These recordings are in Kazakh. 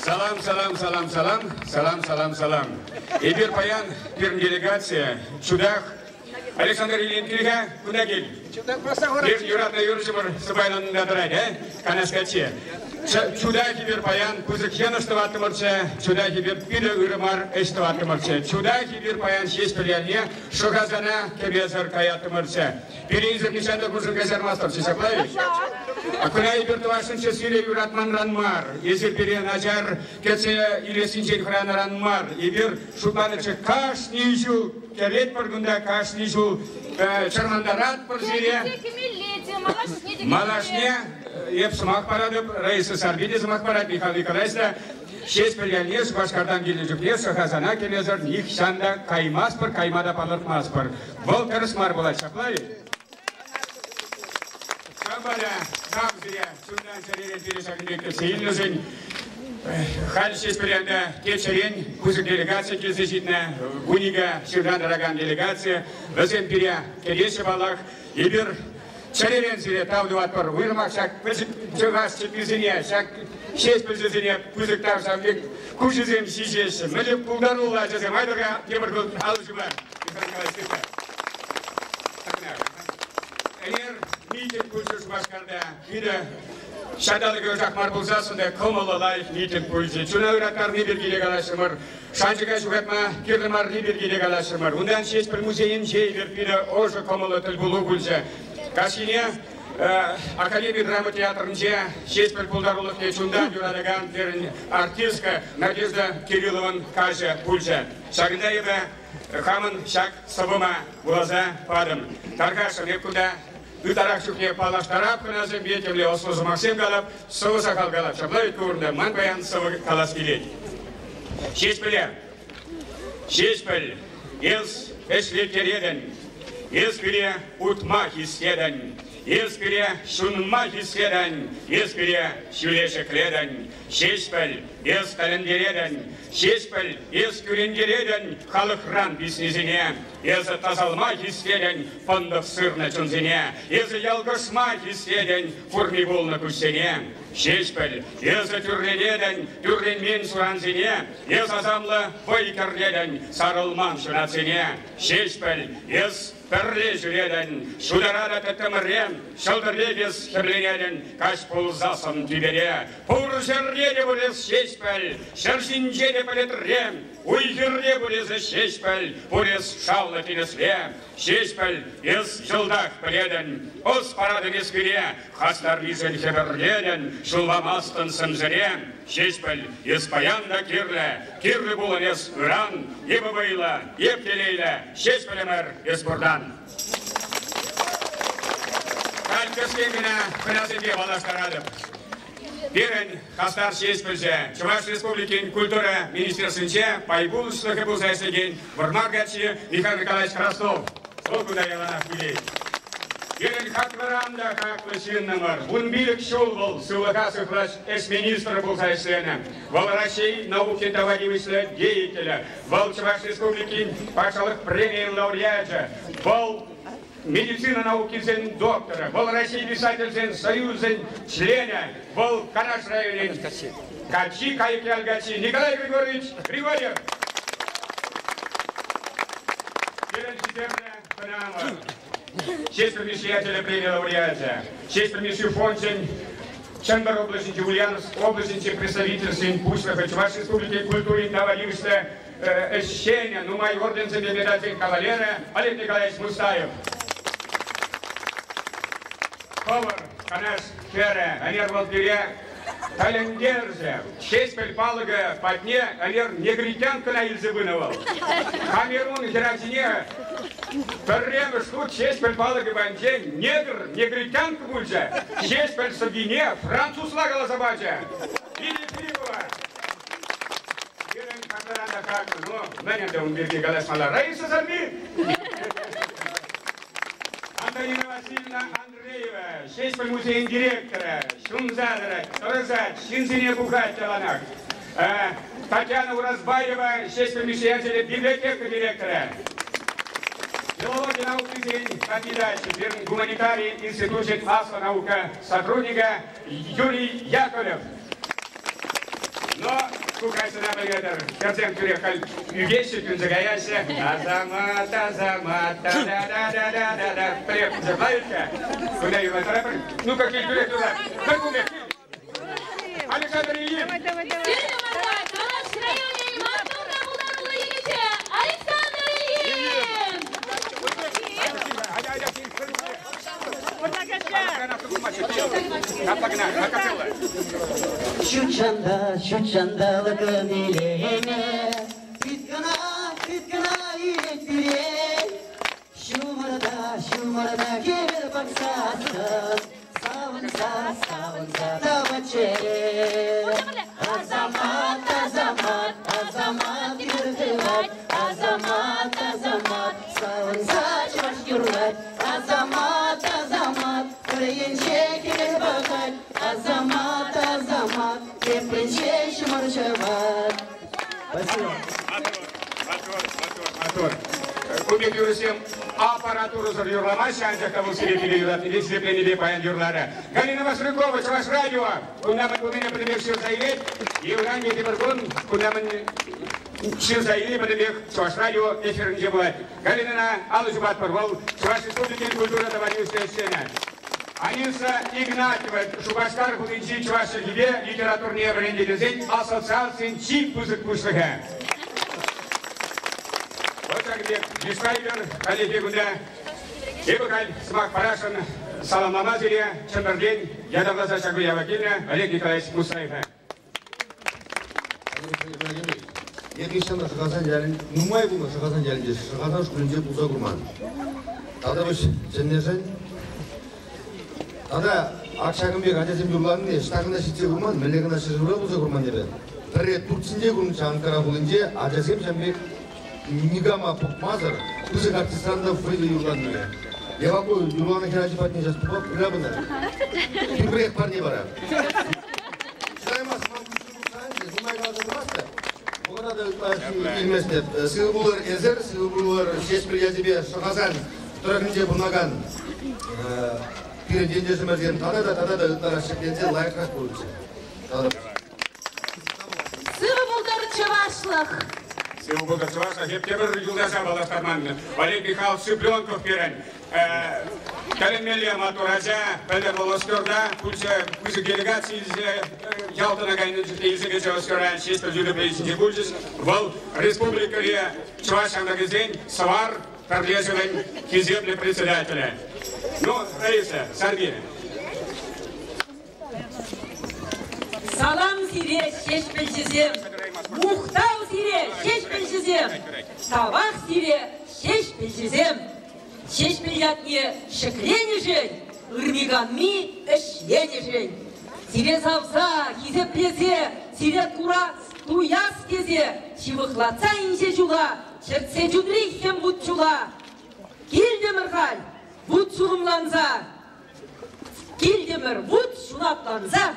Салам, салам, салам, салам, салам, салам, салам. И бир паян, бир делегация, чудак, Александр Ильинкига, куда гель? Чудак просто город. Бир юратна юршимыр, сыбайлан надрать, канаскаче. Чудаки бир паян, пузык яныштываты мырча, чудаки бир пиде үрімар эштываты мырча. Чудаки бир паян шеш пілянне, шуғазана кебезір каяты мырча. Перейзір кешенді күршін кәсер мастыр, шешаплай? Акунай бир туашыншы сүйре юратман ранмар, езір берен ажар, кәтсе илесінчен храны ранмар, ебір шуқанычы каш нейжу, келет біргінда каш нейжу, чармандарат бір зире. Малашне, еп сымақ парады, Раиса Сарбиде сымақ парады, Михаил Николаевичда, шеш пілгенлес, башқардан келі жүклес, шахазана келезір, них шанда каймас бір, каймада палыртмас бір. Бұл кіріс мар болады, шаплай? Шабада, сам зіре, сүндан сәререн перешақындекті сейілі зін, хал шеш пілгенді кепшерен, күзік делегация кездесетіні, унига, шырдан дыраган делегация, өзен пере, келесі балақ, ебір, Шаререн зире тавды ватпар, уйрмақ шак, жоғас чекізіне, шак, шеш пілзізіне, күзік тавсам, күшізем шешеші, мүліп бұлдан ұла жазем, айдырға темір көл алып жүбар. Әнер, митинг күлшіш башқарда, үйді шадалығы жақмар бұлзасында қылмылы лайық митинг күлші. Чуна ұйраттар не бергелек алашымыр, шанжыға жүгатма кердімар не бергелек алашымыр. Ондан шеш піл музейін жей берпейді, ожы қылмылы тіл бұлу күлші. Кашине Академия драма театрынче шеш піл пұлдарулық кечундан юрадаган терін артистка Надежда Кириллован каша күлші. Шағында ебі хамын шак сабыма бұлаза падым. Тарқашын епкуда Үтарақ шүкне палаштарап қыназым бетемле осылызы Максим қалап, сұғы сақал қалап. Шаплай көрінді, ман баян сұғы қалас келеді. Шеш піл, елс әшлектер едің, елс біле ұтма хискедің, елс біле шұнма хискедің, елс біле шүлеші кредің. Шеш піл, елс қалендер едің, шеш піл, елс көрендер едің, қалықран бісінезіне. Езі тазалма хистеден, фондық сырна чунзине. Езі ялгышма хистеден, фурми болны күшсене. Шешпіл, езі түрленеден, түрленмен сұранзине. Ез азамлы бойкерледен, сарылман шынацине. Шешпіл, ез бірле жүреден, шударада тәттімірен, шылдырлегіз херленеден, каш пұлзасын түйбере. Пұр жерледе бұлез шешпіл, шыршинжеде білетрем, уйгерде бұлезі шешпіл, бұлез шалны тенесле. Шешпіл, ез жылдақ біледен, ұс парадын ескіре, қастар визен хебірледен, шулвамастын сымзіре. Шешпіл, ез паянда кирлі болын ез ұран, ебі бұйлы, еп телейлі, шешпілімір ез бұрдан. Кәлкіскеміне күназінде балаштарадым. Берін қастар шешпілші, Чуваш Республикин культура министерсінше пайбулышлығы бұлзайсыген Бұрмаргатшы Михаил Николаевич Крастов. Сол күнда еланақ білейді. Берін қақларанда қақлы шыннымыр. Бұн билік шол бұл, сұлыға сұқлаш эс-министрі бұлзайсыны. Бұл Рашей наукен тавадивышлы деятелі. Бұл Чуваш Республикин пашалық премиям лауреаты. Бұл медицина наукисен доктора, был Россия писательсен союзен члена, был Канаш районен Качи Кайки Алгачи Николай Григорьевич Григорьев. Честь примещателя премии лауреата, честь примещу фончен Чанбар областен, Ульяновск областен, представительствен Пушлаха, Чуваш республики культуры навалившься ощущение, ну мой орден за медаль кавалера Олег Николаевич Мустаев. Повар, канаш, кера, анер волдыре, календерзе, шесть пельпалыга, по дне, анер негритянка на Ильзе вынывал. Камерун, хераксине, время штут, шесть пельпалыга банде, негр, негритянка бульзе, шесть пельсабине, француз лагала забача. Или Филиппова. Герен Катарана как, ну, нанята он берги галас мала. Раиса Сарби. Антонина Васильевна Андреева, шесть музея директора, Шунзадара, Торозат, Шинзине Бухателанак. Татьяна Уразбаева, шесть помещателя, библиотека директора. Филология науки день, кандидат, гуманитарий, институт Асла наука, сотрудника Юрий Яковлев. Ну Но, кукайсына бігедір, керсен түрек қал, үйге сүтін зігаясы, азамат, азамат, да-да-да-да-да-да, прек зірлайытка. Куда его тарапын? Ну-ка, кел түрек тұрар. Как умек? Александр Ильин. Şuçanda lagınileme Kütkana yürekbire Şumarada gel baksasın Savunsa tavaçere Azamat yürüdüler Azamat savunsa çaş yürüler Azamat Kırıyınca gelir bakar Azamat Kepince şımarışıvar Спасибо. Мотор. Кубик аппаратуру юрламаш, анча кабыл сирепили юратили, сирепленили паян юрлары. Галина Масрыкова, Чуваш радио, кунамын кумene подымек шил заилет, Евран Метибаргон, кунамын шил заилет, подымек Чуваш радио, эфиринже будет. Галина Алла Жубат порвал, Чуваш республики культура товарищеская сцена. Аниса Игнатьева, Шубашкар, Худинчи, Чуваш Льве, литературные брендели, ассоциации Чип Пузык Пушлыха. Дискайбер, коллеги Гуда, Ибакаль, Смак Парашин, Салам Намазире, Чемберлин, Ядавлаза Шагуя Вакильна, Олег Николаевич Мусаева. Я кричал на Шахазан Ялин, ну мой был на Шахазан Ялин, здесь Шахазан Шкулинджи Пузагурман. Тогда вы Ченнежен, тогда Акшагамбек Аджазим Юрлан, Штагна Шитигурман, Мелегана Шижура Пузагурман дебе. Таре Турцинде Гурмча Анкара Булинджи, Аджазим Шамбек, Нигама Пукмазар, Пузык артистанда Фрейда Юрланды. Я могу Юрлана Керачи Патни сейчас попал, Грабана. Кимбрех парни бара. Шраймас, маму Зумай Газа Маста, Илместет, Силбулар Эзер, Силбулар Шесть Приятеле Шахазан, Турагнде Бунаган, Пиренденде Жемерген, Тада, Тарашекенде, Лайках Пурчи. Силбулар Чавашлах. Силбулар Чавашлах, Ептебер Юлдаса Баластарман, Валерий Михайлович Цыпленков Пирен, Калемелия Матураза, Пелер Волостерда, Пульса делегации из Ялтана Гайнуджи, из Егачевского, Честер Юлия Брейсинджибульджис, Вал Республика Рия, Чувашан Нагазень, Савар, Тарлезевен, Киземли председателя. Ну, Раиса, Сарбина. Салам сире, шешпелчизем, Мухтау сире, шешпелчизем, Тавах сире, шешпелчизем, Шешпелятне шекленежень, Урмиганми эшленежень. Сире завза, хизе плезе, сире кура туяс кезе, Чивыхлаца инже жула, черце жудрихем вуд жула. Килдемір хал, вуд сурымланза, Килдемір вуд шунапланза.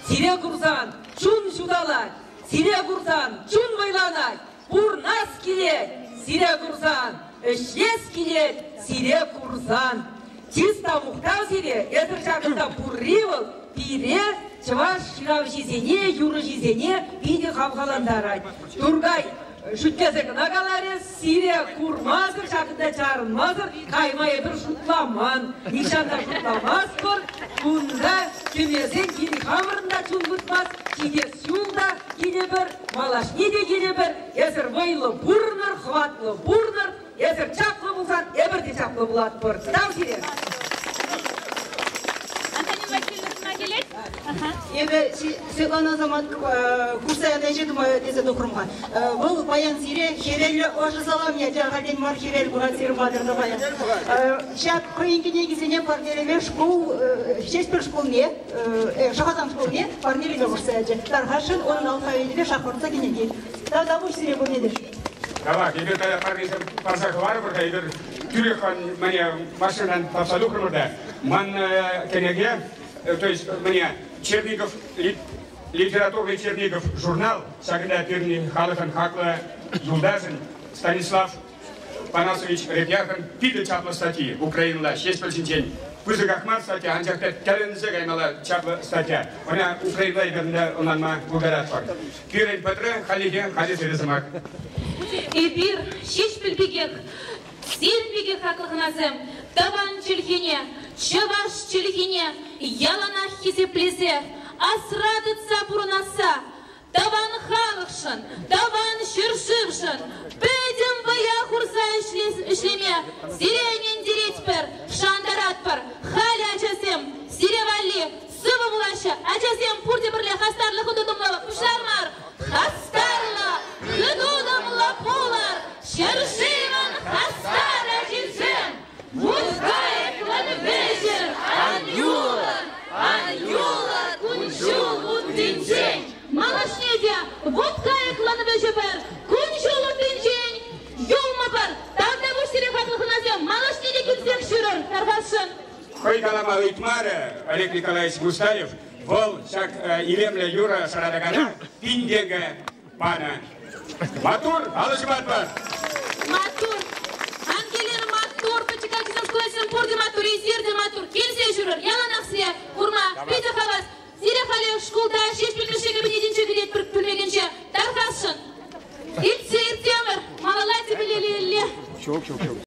Сире курзан, чун жудалай, сире курзан, чун байланай, Бурнас келет, сире курзан, Эшлес келет, сире курзан. Чиста мухтау сире, этір жақында бурривыл, пире, чываш шырав жезене, юры жезене, биде хавғаландарай. Тургай, шүткезік нагаларес, сире курмазыр, жақында чарынмазыр, кайма едір шутламан, нишанда шутламаз бұр, бұнда кемезен кені хамырында чун бұтмаз, кеде сюлда келе бір, малашнеде келе бір, езір вайлы бурныр, хватлы бурныр, езір чаплы бұлсан, әбірде чаплы бұлат бұр. Тау сире. Ebe Svetlana zaman kursa da jedim teze dokurma. Бұл баян сире херелі ожы салам я жағален мар херел бұған сирі бадырды баян. Шат қойынки негізіне партнереме школ, шеспір школ не, шақатам школ не, партнереме құрса әжі. Тархашын оның алқайылығы шақыртса кенеге. Да бұл сире бұл недер. Давай, егер тая парнизм парсақы бар бұрға, егер түрекхан мәне машинан тапсалу құрмырда. Ман кенеге, то есть мне Чернигов, литературный Чернигов журнал, сагда пирни Халахан Хакла, Юлдазин, Станислав Панасович Репьяхан, пиды чапла статьи, Украина, 6%. Пузык Ахмар статья, анжақта тәрінізі қаймала чапы статья. Она Украина егерінде онанма бұғарат бар. Кюрен Петры, Халиге, Халис Иризымак. Эбир, шеш білбегек, сен бегек ақылғыназым, табан чүлхене, чываш чүлхене, ялана хесеплесе, асрадыца бұрынаса, табан халықшын, табан шүршівшын, бөдім бая құрса ішлеме, сиренен деретпір, шандаратпір, халі әчесем, сиревали, сывы бұлашы, әчесем пұрде бірле хастарлы құдыдымлы, пұшармар, хастарлы, құдыдымлы болар, шүршівін хастар әчесем, мұзғайықлын вежір, анюлы, күншул ұттынчен, Малашнеде, вот кайықланы бөжіпір, күн жолы түнжен, елма бар, тағда бұл сирек атылғыназем, Малашнеде келсек жүрір, тарбасын. Хой калама ұйтмары, Олег Николаевич Густавев, бұл шак илемлі юра шарадағана, пиндегі бана. Матур, алышы бат бар. Матур, ангелер матур, почекайтесен сколайсен пұрды матур, езерді матур, келсе жүрір, яланақсия, құрма, пейді қағаз. Сире халі школда шеш білмешегі бенеденше берет бір білмегенше тарқасын. Итсе ертемір, малалай тебелелеле.